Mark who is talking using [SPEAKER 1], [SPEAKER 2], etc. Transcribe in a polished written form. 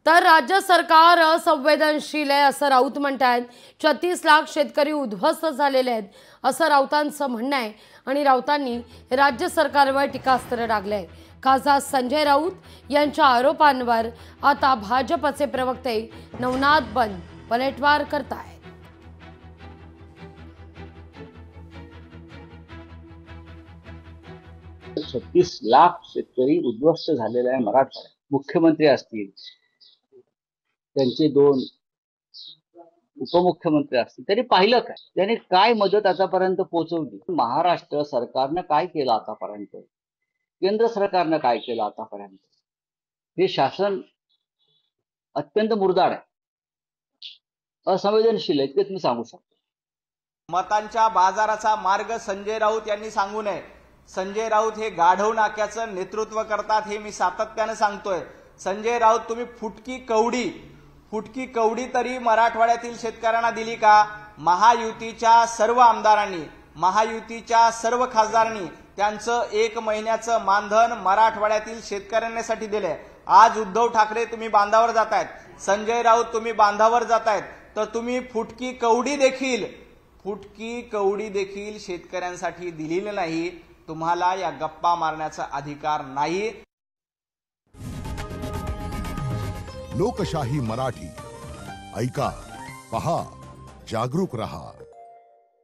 [SPEAKER 1] तर राज्य सरकार असंवेदनशील आहे असं राऊत म्हणतात। 36 लाख शेतकरी उद्ध्वस्त झालेले आहेत असं राऊतांचं म्हणणं आहे आणि राऊतांनी राज्य सरकारवर टीकास्त्र डागलंय। खासदार संजय राऊत यांच्या आरोपांवर आता भाजपचे प्रवक्ते नवनाथ बन पलटवार करतायत।
[SPEAKER 2] 36 लाख शेतकरी उद्ध्वस्त झालेले आहे मराठवाड्यात। मुख्यमंत्री असतील, त्यांचे 2 उपमुख्यमंत्री असतील, त्यांनी पाहिलं काय, त्यांनी काय मदत आतापर्यंत पोहोचवली, महाराष्ट्र सरकारनं काय केलं आतापर्यंत, केंद्र सरकारनं काय केलं आतापर्यंत, हे शासन अत्यंत मुरदाड आहे, असंवेदनशील आहे, इतकंच मी सांगू शकतो।
[SPEAKER 3] मतांच्या बाजाराचा मार्ग संजय राऊत यांनी सांगू नये। संजय राऊत हे गाढव नाक्याचं नेतृत्व करतात हे मी सातत्याने सांगतोय। संजय राऊत, तुम्ही फुटकी कवडी तरी मराठवाड्यातील शेतकऱ्यांना दिली का? महायुतीच्या सर्व आमदारांनी, महायुतीच्या सर्व खासदारांनी त्यांचं 1 महिन्याचं मानधन मराठवाड्यातील शेतकऱ्यांसाठी दिलंय। आज उद्धव ठाकरे तुम्ही बांधावर जातायत, संजय राऊत तुम्ही बांधावर जातायत, तर तुम्ही फुटकी कवडी देखील शेतकऱ्यांसाठी दिलेली नाही। तुम्हाला या गप्पा मारण्याचा अधिकार नाही।
[SPEAKER 4] लोकशाही मराठी ऐका, पहा, जागरूक रहा।